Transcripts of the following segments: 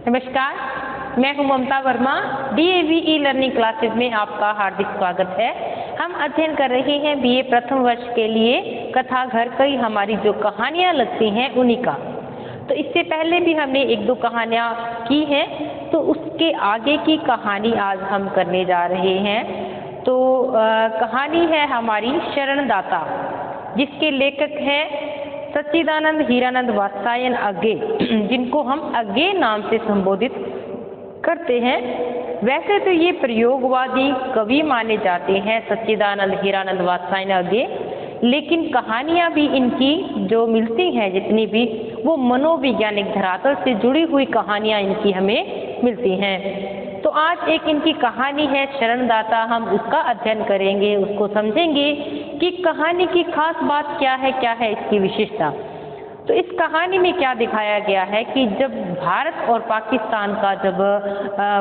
नमस्कार, मैं हूं ममता वर्मा। DAV लर्निंग क्लासेस में आपका हार्दिक स्वागत है। हम अध्ययन कर रहे हैं BA प्रथम वर्ष के लिए कथा घर कई हमारी जो कहानियां लगती हैं उन्हीं का। तो इससे पहले भी हमने एक दो कहानियां की हैं, तो उसके आगे की कहानी आज हम करने जा रहे हैं। तो कहानी है हमारी शरणदाता, जिसके लेखक हैं सच्चिदानंद हीरानंद वात्स्यायन अज्ञे, जिनको हम अज्ञे नाम से संबोधित करते हैं। वैसे तो ये प्रयोगवादी कवि माने जाते हैं सच्चिदानंद हीरानंद वात्स्यायन अज्ञे, लेकिन कहानियां भी इनकी जो मिलती हैं जितनी भी, वो मनोवैज्ञानिक धरातल से जुड़ी हुई कहानियां इनकी हमें मिलती हैं। तो आज एक इनकी कहानी है शरणदाता, हम उसका अध्ययन करेंगे, उसको समझेंगे कि कहानी की खास बात क्या है इसकी विशेषता। तो इस कहानी में क्या दिखाया गया है कि जब भारत और पाकिस्तान का जब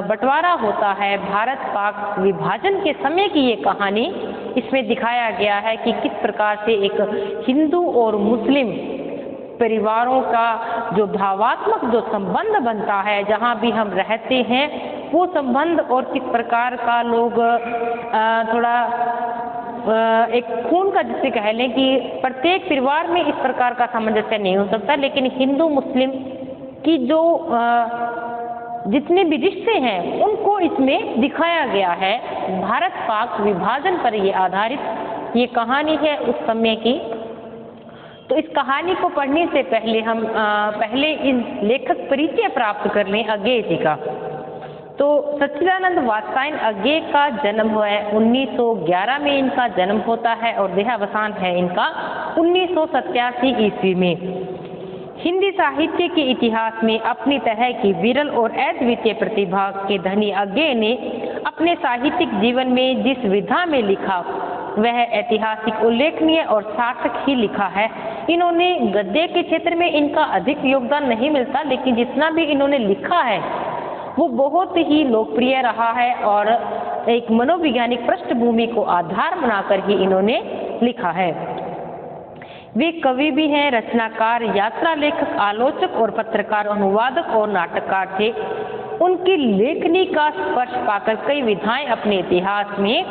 बंटवारा होता है, भारत पाक विभाजन के समय की ये कहानी इसमें दिखाया गया है कि किस प्रकार से एक हिंदू और मुस्लिम परिवारों का जो भावात्मक जो संबंध बनता है, जहाँ भी हम रहते हैं वो संबंध, और किस प्रकार का लोग थोड़ा एक खून का जिसे कह लें कि प्रत्येक परिवार में इस प्रकार का सामंजस्य नहीं हो सकता, लेकिन हिंदू मुस्लिम की जो जितने भी रिश्ते हैं उनको इसमें दिखाया गया है। भारत पाक विभाजन पर ये आधारित ये कहानी है उस समय की। तो इस कहानी को पढ़ने से पहले हम पहले इन लेखक परिचय प्राप्त कर लें अज्ञे जी का। तो सच्चिदानंद वात्स्यायन अज्ञे का जन्म हुआ है 1911 में, इनका जन्म होता है और देहावसान है इनका 1987 ईस्वी में। हिंदी साहित्य के इतिहास में अपनी तरह की विरल और अद्वितीय प्रतिभा के धनी अज्ञे ने अपने साहित्यिक जीवन में जिस विधा में लिखा वह ऐतिहासिक, उल्लेखनीय और सार्थक ही लिखा है। इन्होंने गद्य के क्षेत्र में इनका अधिक योगदान नहीं मिलता, लेकिन जितना भी इन्होंने लिखा है वो बहुत ही लोकप्रिय रहा है और एक मनोवैज्ञानिक पृष्ठभूमि को आधार बनाकर ही इन्होंने लिखा है। वे कवि भी हैं, रचनाकार, यात्रा लेखक, आलोचक और पत्रकार, अनुवादक और नाटककार थे। उनकी लेखनी का स्पर्श पाकर कई विधाएं अपने इतिहास में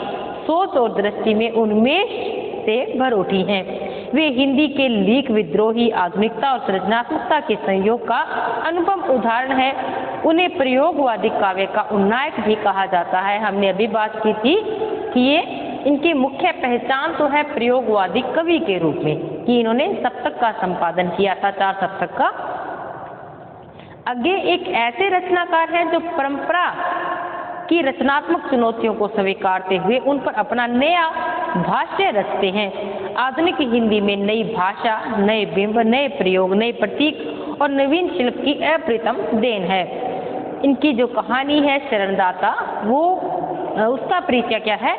सोच और दृष्टि में उन्मेष से भर उठी हैं। वे हिंदी के लीक विद्रोही, आधुनिकता और सृजनात्मकता के संयोग का अनुपम उदाहरण है। उन्हें प्रयोगवादी काव्य का उन्नायक भी कहा जाता है। हमने अभी बात की थी कि ये इनकी मुख्य पहचान तो है प्रयोगवादी कवि के रूप में, कि इन्होंने सप्तक का संपादन किया था, 4 सप्तक का। अज्ञे एक ऐसे रचनाकार हैं जो परंपरा की रचनात्मक चुनौतियों को स्वीकारते हुए उन पर अपना नया भाष्य रचते हैं। आधुनिक हिंदी में नई भाषा, नए बिंब, नए प्रयोग, नए प्रतीक और नवीन शिल्प की अप्रतिम देन है। इनकी जो कहानी है शरणदाता, वो उसका परिचय क्या है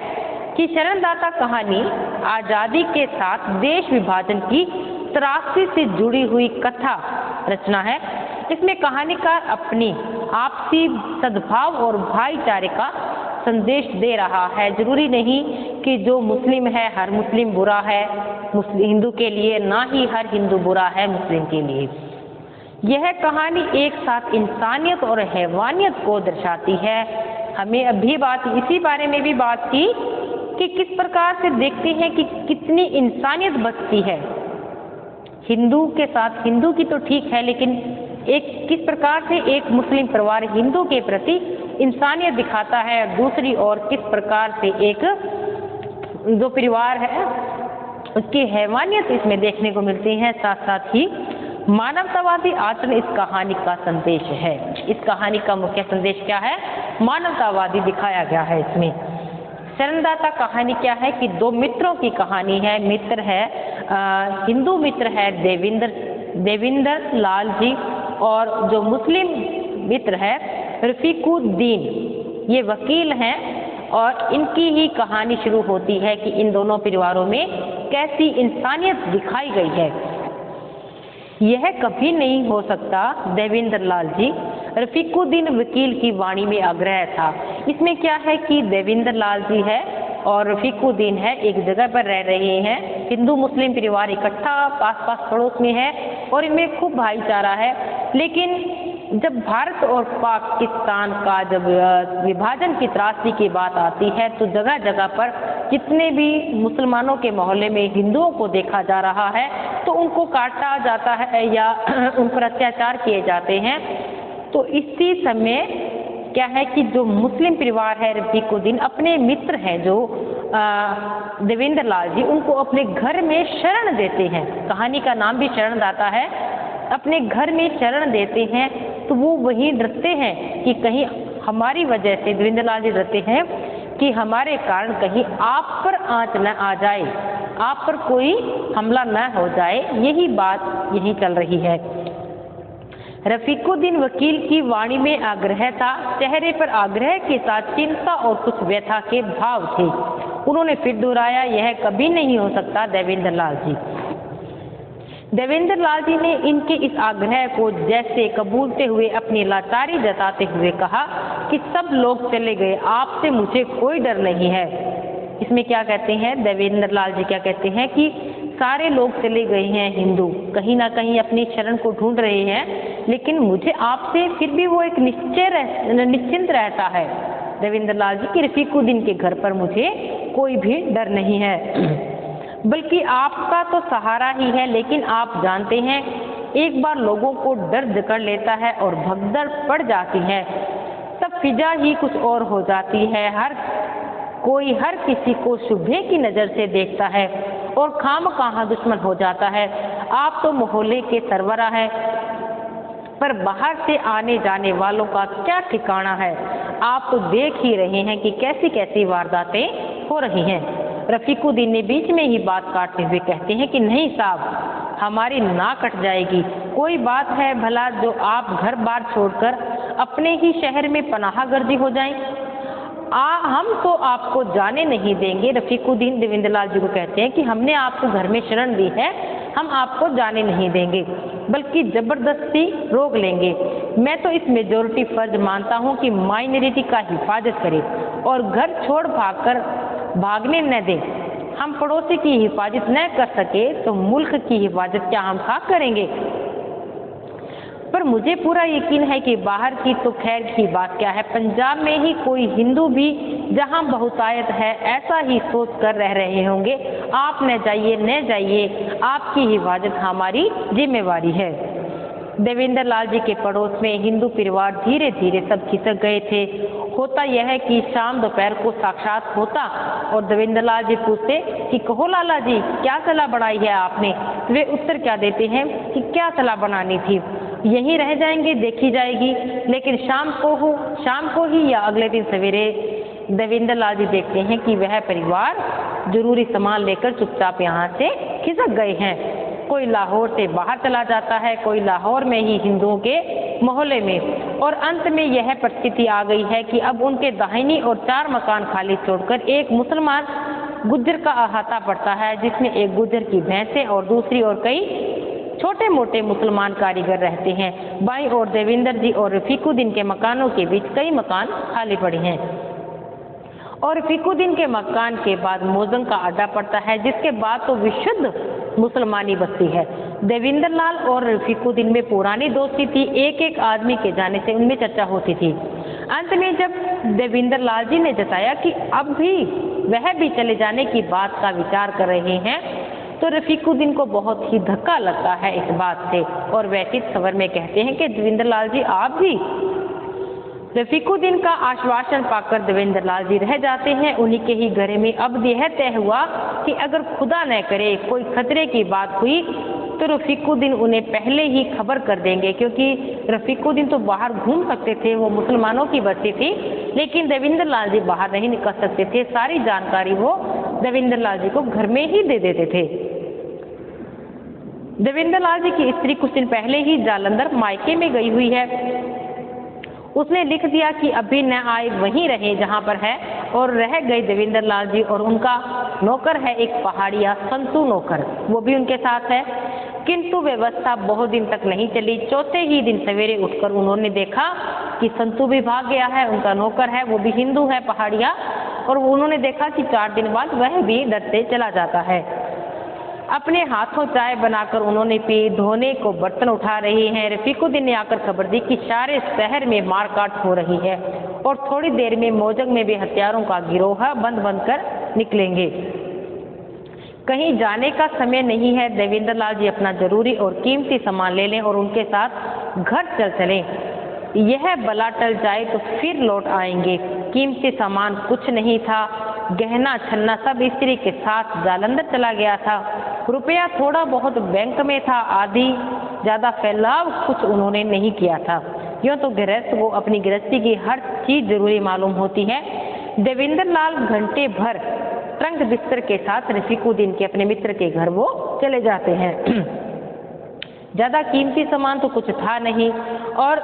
कि शरणदाता कहानी आजादी के साथ देश विभाजन की त्रासदी से जुड़ी हुई कथा रचना है। इसमें कहानीकार अपनी आपसी सद्भाव और भाईचारे का संदेश दे रहा है। जरूरी नहीं कि जो मुस्लिम है हर मुस्लिम बुरा है हिंदू के लिए, ना ही हर हिंदू बुरा है मुस्लिम के लिए। यह कहानी एक साथ इंसानियत और हैवानियत को दर्शाती है। हमें अभी बात इसी बारे में भी बात की कि किस प्रकार से देखते हैं कि कितनी इंसानियत बचती है हिंदू के साथ। हिंदू की तो ठीक है, लेकिन एक किस प्रकार से एक मुस्लिम परिवार हिंदू के प्रति इंसानियत दिखाता है, और दूसरी ओर किस प्रकार से एक जो परिवार है उसकी हैवानियत इसमें देखने को मिलती है। साथ साथ ही मानवतावादी आचरण इस कहानी का संदेश है। इस कहानी का मुख्य संदेश क्या है? मानवतावादी दिखाया गया है इसमें। शरणदाता कहानी क्या है कि दो मित्रों की कहानी है। मित्र है हिंदू मित्र है देविंदर लाल जी, और जो मुस्लिम मित्र है रफीकुद्दीन, ये वकील हैं। और इनकी ही कहानी शुरू होती है कि इन दोनों परिवारों में कैसी इंसानियत दिखाई गई है। यह कभी नहीं हो सकता देविंदर लाल जी, रफीकुद्दीन वकील की वाणी में आग्रह था। इसमें क्या है कि देविंदर लाल जी है और रफीकुद्दीन है, एक जगह पर रह रहे हैं। हिंदू मुस्लिम परिवार इकट्ठा पास पास पड़ोस में है और इनमें खूब भाईचारा है। लेकिन जब भारत और पाकिस्तान का जब विभाजन की त्रासदी की बात आती है तो जगह जगह पर जितने भी मुसलमानों के मोहल्ले में हिंदुओं को देखा जा रहा है तो उनको काटा जाता है या उन पर अत्याचार किए जाते हैं। तो इसी समय क्या है कि जो मुस्लिम परिवार है रफीकुद्दीन अपने मित्र हैं जो देवेंद्र लाल जी, उनको अपने घर में शरण देते हैं। कहानी का नाम भी शरणदाता है। अपने घर में शरण देते हैं तो वो वहीं डरते हैं कि कहीं हमारी वजह से, देवेंद्र लाल जी डरते हैं कि हमारे कारण कहीं आप पर आंच न आ जाए, आप पर कोई हमला न हो जाए। यही बात यही चल रही है। रफीकुद्दीन वकील की वाणी में आग्रह था, चेहरे पर आग्रह के साथ चिंता और कुछ व्यथा के भाव थे। उन्होंने फिर दोहराया, यह कभी नहीं हो सकता देवेंद्र लाल जी। देवेंद्र लाल जी ने इनके इस आग्रह को जैसे कबूलते हुए अपनी लाचारी जताते हुए कहा कि सब लोग चले गए, आपसे मुझे कोई डर नहीं है। इसमें क्या कहते हैं देवेंद्र लाल जी, क्या कहते हैं कि सारे लोग चले गए हैं, हिंदू कहीं ना कहीं अपनी शरण को ढूंढ रहे हैं, लेकिन मुझे आपसे फिर भी वो एक निश्चिंत रहता है देवेंद्र लाल जी की रफीकुद्दीन के घर पर मुझे कोई भी डर नहीं है, बल्कि आपका तो सहारा ही है। लेकिन आप जानते हैं एक बार लोगों को डर जकड़ लेता है और भगदड़ पड़ जाती है, तब फिजा ही कुछ और हो जाती है। कोई हर किसी को शुभे की नज़र से देखता है और खामखा दुश्मन हो जाता है। आप तो मोहल्ले के सरवरा हैं, पर बाहर से आने जाने वालों का क्या ठिकाना है। आप तो देख ही रहे हैं कि कैसी कैसी वारदातें हो रही हैं। रफीकुद्दीन ने बीच में ही बात काटते हुए कहते हैं कि नहीं साहब, हमारी नाक कट जाएगी। कोई बात है भला जो आप घर बार छोड़कर अपने ही शहर में पनाहगर्दी हो जाएं? हम तो आपको जाने नहीं देंगे। रफीकुद्दीन देवेंद्र लाल जी को कहते हैं कि हमने आपको घर में शरण दी है, हम आपको जाने नहीं देंगे, बल्कि जबरदस्ती रोक लेंगे। मैं तो इस मेजोरिटी फर्ज मानता हूं कि माइनॉरिटी का हिफाजत करे और घर छोड़ भागने न दे। हम पड़ोसी की हिफाजत न कर सके तो मुल्क की हिफाजत क्या हम खा करेंगे? पर मुझे पूरा यकीन है कि बाहर की तो खैर की बात क्या है, पंजाब में ही कोई हिंदू भी जहां बहुतायत है ऐसा ही सोच कर रह रहे होंगे। आप न जाइए, आपकी हिफाजत हमारी जिम्मेवारी है। देवेंद्र लाल जी के पड़ोस में हिंदू परिवार धीरे धीरे सब खिसक गए थे। होता यह है कि शाम दोपहर को साक्षात होता और देवेंद्र लाल जी पूछते कि कहो लाला जी, क्या सलाह बनाई है आपने? वे उत्तर क्या देते हैं कि क्या सलाह बनानी थी, यहीं रह जाएंगे, देखी जाएगी। लेकिन शाम को ही या अगले दिन सवेरे देवेंद्र लाल जी देखते हैं कि वह परिवार जरूरी सामान लेकर चुपचाप यहाँ से खिसक गए हैं। कोई लाहौर से बाहर चला जाता है, कोई लाहौर में ही हिंदुओं के मोहल्ले में, और अंत में यह परिस्थिति आ गई है कि अब उनके दाहिनी और 4 मकान खाली छोड़कर एक मुसलमान गुज्जर का अहाता पड़ता है, जिसमें एक गुज्जर की भैंसें और दूसरी और कई छोटे मोटे मुसलमान कारीगर रहते हैं। बाईं ओर देवेंद्र जी और रफीकुद्दीन के मकानों के बीच कई मकान खाली पड़े हैं और रफीकुद्दीन के मकान के बाद मोजंग का अड्डा पड़ता है, जिसके बाद तो विशुद्ध मुसलमानी बस्ती है। देवेंद्र लाल और रफीकुद्दीन में पुरानी दोस्ती थी, एक एक आदमी के जाने से उनमें चर्चा होती थी। अंत में जब देवेंद्र लाल जी ने जताया कि अब भी वह भी चले जाने की बात का विचार कर रहे हैं, तो रफीकुद्दीन को बहुत ही धक्का लगता है इस बात से और व्यथित स्वर में कहते हैं कि देवेंद्र लाल जी आप भी। रफीकुद्दीन का आश्वासन पाकर देवेंद्र लाल जी रह जाते हैं उन्हीं के ही घर में। अब यह तय हुआ कि अगर खुदा न करे कोई खतरे की बात हुई तो रफीकुद्दीन उन्हें पहले ही खबर कर देंगे, क्योंकि रफीकुद्दीन तो बाहर घूम सकते थे, वो मुसलमानों की बस्ती थी, लेकिन देवेंद्र लाल जी बाहर नहीं निकल सकते थे। सारी जानकारी वो देवेंद्र लाल जी को घर में ही दे देते थे। देवेंद्र लाल जी की स्त्री कुछ दिन पहले ही जालंधर मायके में गई हुई है। उसने लिख दिया कि अभी न आए, वहीं रहे जहां पर है, और रह गए देवेंद्र लाल जी और उनका नौकर है एक पहाड़िया संतू नौकर, वो भी उनके साथ है। किंतु व्यवस्था बहुत दिन तक नहीं चली। चौथे ही दिन सवेरे उठकर उन्होंने देखा कि संतू भी भाग गया है, उनका नौकर है वो भी हिंदू है पहाड़िया, और उन्होंने देखा कि 4 दिन बाद वह भी डरते चला जाता है। अपने हाथों चाय बनाकर उन्होंने पी, धोने को बर्तन उठा रही हैं। रफीकुद्दीन ने आकर खबर दी कि सारे शहर में मारकाट हो रही है और थोड़ी देर में मौजंग में भी हथियारों का गिरोह बंद कर निकलेंगे। कहीं जाने का समय नहीं है, देवेंद्र लाल जी अपना जरूरी और कीमती सामान ले लें और उनके साथ घर चल चलें। यह बला टल जाए तो फिर लौट आएंगे। कीमती सामान कुछ नहीं था, गहना छन्ना सब स्त्री के साथ जालंधर चला गया था। रुपया थोड़ा बहुत बैंक में था, आदि ज्यादा फैलाव कुछ उन्होंने नहीं किया था। यूँ तो गृहस्थ को अपनी गृहस्थी की हर चीज जरूरी मालूम होती है। देवेंद्र लाल घंटे भर ट्रंक बिस्तर के साथ रफीकुद्दीन के अपने मित्र के घर वो चले जाते हैं। ज्यादा कीमती सामान तो कुछ था नहीं और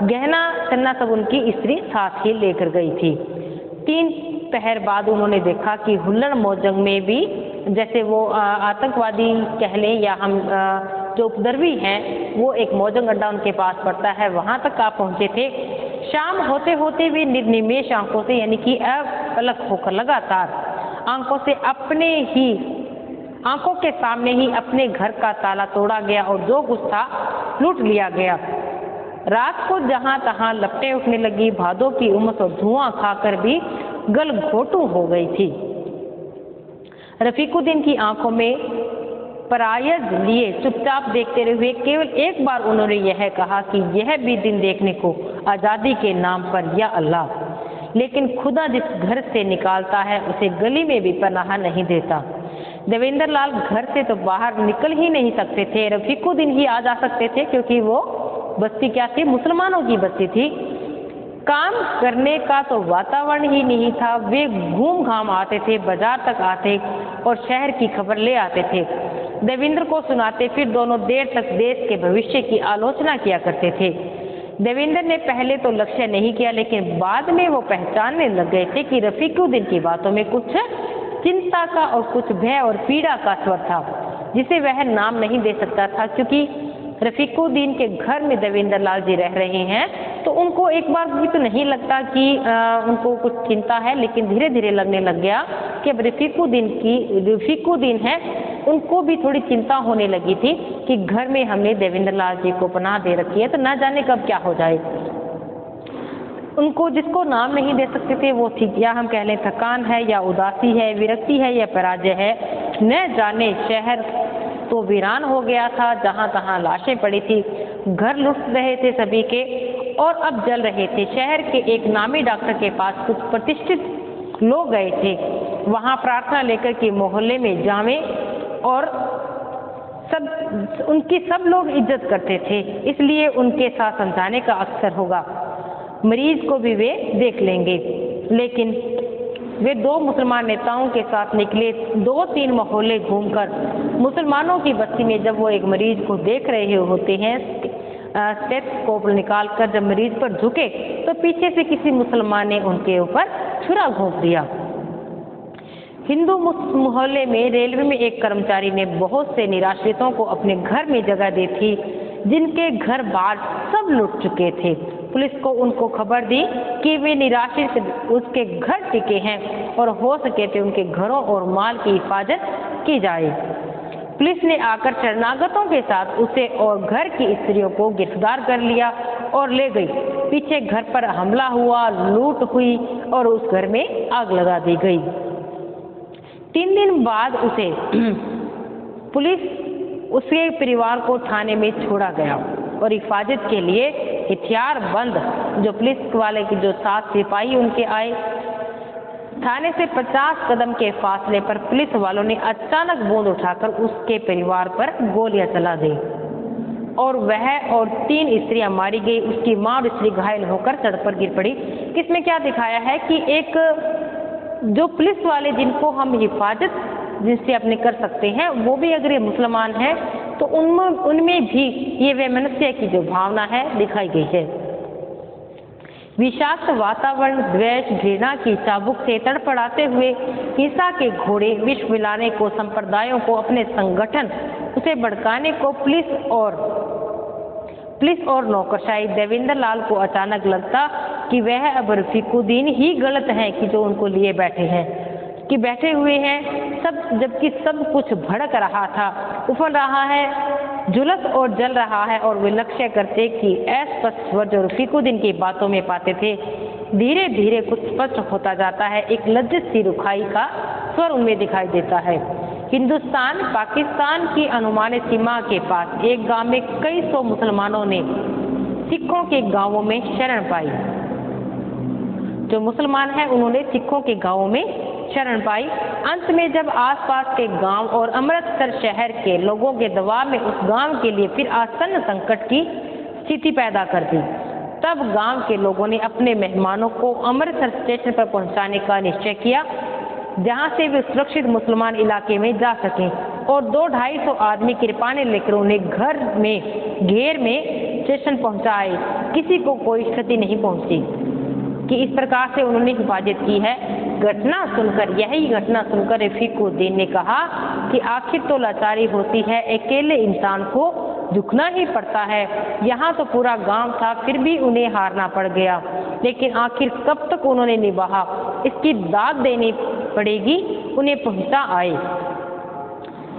गहना छन्ना सब उनकी स्त्री साथ ही लेकर गई थी। 3 पहर बाद उन्होंने देखा कि हुल्लड़ मौजंग में भी, जैसे वो आतंकवादी कह लें या हम जो उपद्रवी हैं, वो एक मौजंग अड्डा उनके पास पड़ता है, वहां तक आप पहुंचे थे। शाम होते होते भी निर्निमेष आंखों से, यानी कि अपलक होकर लगातार आंखों के सामने ही अपने घर का ताला तोड़ा गया और जो कुछ था लूट लिया गया। रात को जहां तहां लपटें उठने लगी, भादों की उमस और धुआं खाकर भी गलघोटू हो गई थी। रफीकुद्दीन की आंखों में परायज लिए चुपचाप देखते हुए केवल एक बार उन्होंने यह कहा कि यह भी दिन देखने को आजादी के नाम पर, या अल्लाह। लेकिन खुदा जिस घर से निकालता है उसे गली में भी पनाह नहीं देता। देवेंद्र लाल घर से तो बाहर निकल ही नहीं सकते थे। रफीकुद्दीन ही आ जा सकते थे क्योंकि वो बस्ती क्या थी, मुसलमानों की बस्ती थी। काम करने का तो वातावरण ही नहीं था। वे घूम घाम आते थे, बाजार तक आते और शहर की खबर ले आते थे, देवेंद्र को सुनाते, फिर दोनों देर तक देश के भविष्य की आलोचना किया करते थे। देवेंद्र ने पहले तो लक्ष्य नहीं किया, लेकिन बाद में वो पहचानने लग गए थे कि रफीकुद्दीन की बातों में कुछ चिंता का और कुछ भय और पीड़ा का स्वर था, जिसे वह नाम नहीं दे सकता था। क्योंकि रफीकुद्दीन के घर में देवेंद्र लाल जी रह रहे हैं तो उनको एक बार भी तो नहीं लगता कि उनको कुछ चिंता है, लेकिन धीरे धीरे लगने लग गया कि अब रफीकुद्दीन है, उनको भी थोड़ी चिंता होने लगी थी कि घर में हमने देवेंद्र लाल जी को पनाह दे रखी है तो न जाने कब क्या हो जाए। उनको जिसको नाम नहीं दे सकते थे वो थी, या हम कह लें थकान है, या उदासी है, विरक्ति है, या पराजय है, न जाने। शहर तो वीरान हो गया था, जहां तहां लाशें पड़ी थी, घर लुट रहे थे सभी के और अब जल रहे थे। शहर के एक नामी डॉक्टर के पास कुछ प्रतिष्ठित लोग गए थे, वहां प्रार्थना लेकर कि मोहल्ले में जावें, और उनकी सब लोग इज्जत करते थे, इसलिए उनके साथ समझाने का अक्सर होगा, मरीज को भी वे देख लेंगे। लेकिन वे 2 मुसलमान नेताओं के साथ निकले। 2-3 मोहल्ले घूमकर मुसलमानों की बस्ती में जब वो एक मरीज को देख रहे होते हैं, स्टेथोस्कोप निकालकर जब मरीज पर झुके तो पीछे से किसी मुसलमान ने उनके ऊपर छुरा घोंप दिया। हिंदू मोहल्ले में रेलवे में एक कर्मचारी ने बहुत से निराश्रितों को अपने घर में जगह दी थी, जिनके घर बार सब लुट चुके थे। पुलिस को उनको खबर दी कि वे निराश्रित उसके घर टिके हैं और हो सके तो उनके घरों और माल की हिफाजत की जाए। पुलिस ने आकर शरणागतों के साथ उसे और घर की स्त्रियों को गिरफ्तार कर लिया और ले गई। पीछे घर पर हमला हुआ, लूट हुई और उस घर में आग लगा दी गई। 3 दिन बाद उसे उसके परिवार को थाने में छोड़ा गया और हिफाजत के लिए हथियार बंद जो पुलिस वाले की जो 7 सिपाही उनके आए। थाने से 50 कदम के फासले पर पुलिस वालों ने अचानक बूंद उठाकर उसके परिवार पर गोलियां चला दी और वह और 3 स्त्रियां मारी गई। उसकी मां और स्त्री घायल होकर सड़क पर गिर पड़ी। इसमें क्या दिखाया है कि एक जो पुलिस वाले जिनको हम हिफाजत जिनसे अपने कर सकते हैं, वो भी अगर ये मुसलमान है तो उनमें भी ये वैमनस्य की जो भावना है दिखाई गई है। विषाक्त वातावरण, द्वेष, घृणा की चाबुक से तड़फड़ाते हुए हिंसा के घोड़े, विष मिलाने को, संप्रदायों को अपने संगठन, उसे भड़काने को पुलिस और नौकरशाही। देवेंद्र लाल को अचानक लगता कि वह अब रफीकुद्दीन ही गलत हैं कि जो उनको लिए बैठे हैं। कि बैठे हुए हैं सब, जबकि सब कुछ भड़क रहा था, उफल रहा है, जुलस और जल रहा है, और वे लक्ष्य करते कि अस्पष्ट स्वर जो रफीकुद्दीन की बातों में पाते थे धीरे धीरे कुछ स्पष्ट होता जाता है। एक लज्जित सी रुखाई का स्वर उनमें दिखाई देता है। हिंदुस्तान पाकिस्तान की अनुमानित सीमा के पास एक गांव में कई सौ मुसलमानों ने सिखों के गांवों में शरण पाई। जो मुसलमान हैं उन्होंने सिखों के गांवों में शरण पाई। अंत में जब आसपास के गांव और अमृतसर शहर के लोगों के दबाव में उस गांव के लिए फिर आसन्न संकट की स्थिति पैदा कर दी, तब गांव के लोगों ने अपने मेहमानों को अमृतसर स्टेशन पर पहुंचाने का निश्चय किया, जहां से वे सुरक्षित मुसलमान इलाके में जा सकें, और 200-250 आदमी कृपाने लेकर उन्हें घर में घेर में स्टेशन पहुंचाए। किसी को कोई क्षति नहीं पहुंची कि इस प्रकार से उन्होंने हिफाजत की है। यही घटना सुनकर रफीकुद्दीन ने कहा कि आखिर तो लाचारी होती है, अकेले इंसान को झुकना ही पड़ता है। यहाँ तो पूरा गांव था, फिर भी उन्हें हारना पड़ गया, लेकिन आखिर कब तक उन्होंने निभाया, इसकी दाद देनी पड़ेगी, उन्हें पहुंचा आए।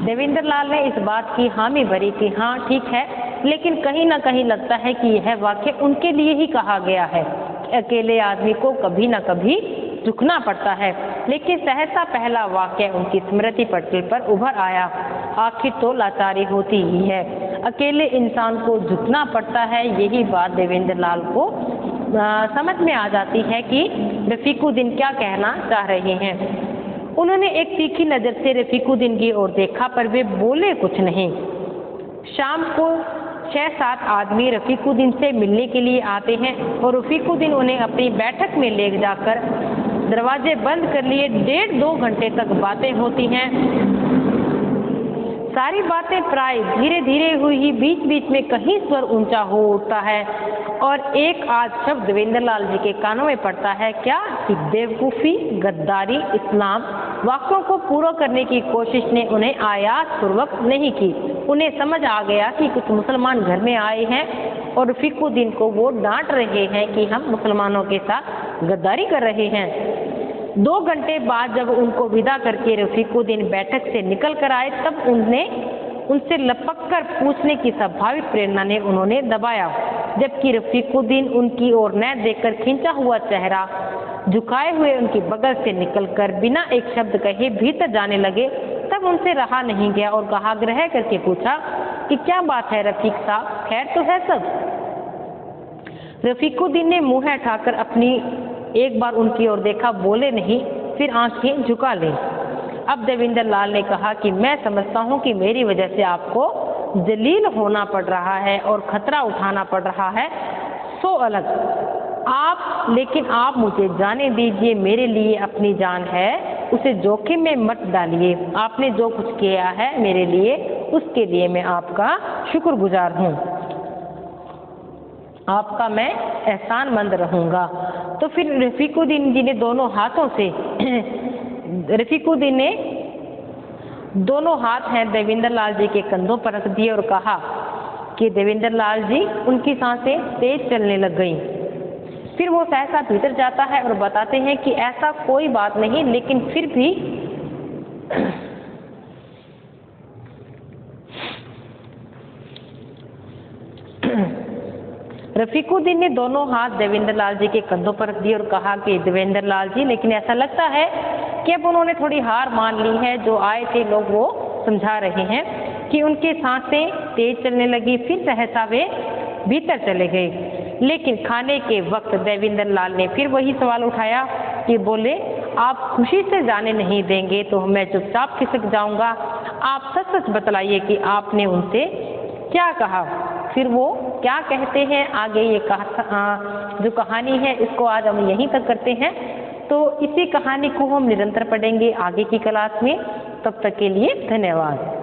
देवेंद्र लाल ने इस बात की हामी भरी कि हाँ ठीक है, लेकिन कहीं ना कहीं लगता है कि यह वाक्य उनके लिए ही कहा गया है कि अकेले आदमी को कभी ना कभी झुकना पड़ता है। लेकिन सहसा पहला वाक्य उनकी स्मृति पटल पर उभर आया, आखिर तो लाचारी होती ही है, अकेले इंसान को झुकना पड़ता है। यही बात देवेंद्र लाल को समझ में आ जाती है कि रफीकुद्दीन क्या कहना चाह रहे हैं। उन्होंने एक तीखी नजर से रफीकुद्दीन की ओर देखा, पर वे बोले कुछ नहीं। शाम को 6-7 आदमी रफीकुद्दीन से मिलने के लिए आते हैं और रफीकुद्दीन उन्हें अपनी बैठक में ले जाकर दरवाजे बंद कर लिए 1.5-2 घंटे तक बातें होती हैं। सारी बातें प्राय धीरे धीरे हुई ही बीच बीच में कहीं स्वर ऊंचा हो उठता है और एक आध शब्द देवेंद्र लाल जी के कानों में पड़ता है, क्या कि बेवकूफ़ी, गद्दारी, इस्लाम वाक्यों को पूरा करने की कोशिश ने उन्हें आयास पूर्वक नहीं की। उन्हें समझ आ गया कि कुछ मुसलमान घर में आए हैं और रफीकुद्दीन को वो डांट रहे हैं कि हम मुसलमानों के साथ गद्दारी कर रहे हैं। 2 घंटे बाद जब उनको विदा करके रफीकुद्दीन बैठक से निकल कर आए, तब उनसे लपक कर पूछने की स्वाभाविक प्रेरणा ने उन्होंने दबाया, जबकि रफीकुद्दीन उनकी ओर न देखकर खींचा हुआ चेहरा झुकाए हुए उनकी बगल से निकलकर बिना एक शब्द कहे भीतर जाने लगे। तब उनसे रहा नहीं गया और आग्रह करके पूछा कि क्या बात है रफीक साहब, खैर तो है सब? रफीकुद्दीन ने मुंह उठाकर अपनी एक बार उनकी ओर देखा, बोले नहीं, फिर आंखें झुका ली। अब देवेंद्र लाल ने कहा कि मैं समझता हूं कि मेरी वजह से आपको जलील होना पड़ रहा है और खतरा उठाना पड़ रहा है, सो अलग लेकिन आप मुझे जाने दीजिए, मेरे लिए अपनी जान है, उसे जोखिम में मत डालिए। आपने जो कुछ किया है मेरे लिए, उसके लिए मैं आपका शुक्रगुजार हूँ, आपका मैं एहसानमंद रहूँगा। तो फिर रफीकुद्दीन जी ने दोनों हाथों से रफीकुद्दीन ने दोनों हाथ हैं देवेंद्र लाल जी के कंधों पर रख दिए और कहा कि देवेंद्र लाल जी, उनकी सांसें तेज चलने लग गई। फिर वो सहसा भीतर जाता है और बताते हैं कि ऐसा कोई बात नहीं, लेकिन फिर भी रफीकुद्दीन ने दोनों हाथ देवेंद्र लाल जी के कंधों पर रख दिए और कहा कि देवेंद्र लाल जी, लेकिन ऐसा लगता है कि अब उन्होंने थोड़ी हार मान ली है। जो आए थे लोग वो समझा रहे हैं कि उनके सांसें तेज चलने लगी। फिर सहसा वे भीतर चले गए। लेकिन खाने के वक्त देवेंद्र लाल ने फिर वही सवाल उठाया कि बोले, आप खुशी से जाने नहीं देंगे तो मैं चुपचाप खिसक जाऊंगा। आप सच सच बतलाइए कि आपने उनसे क्या कहा। फिर वो क्या कहते हैं आगे, ये जो कहानी है इसको आज हम यहीं तक करते हैं। तो इसी कहानी को हम निरंतर पढ़ेंगे आगे की क्लास में। तब तक के लिए धन्यवाद।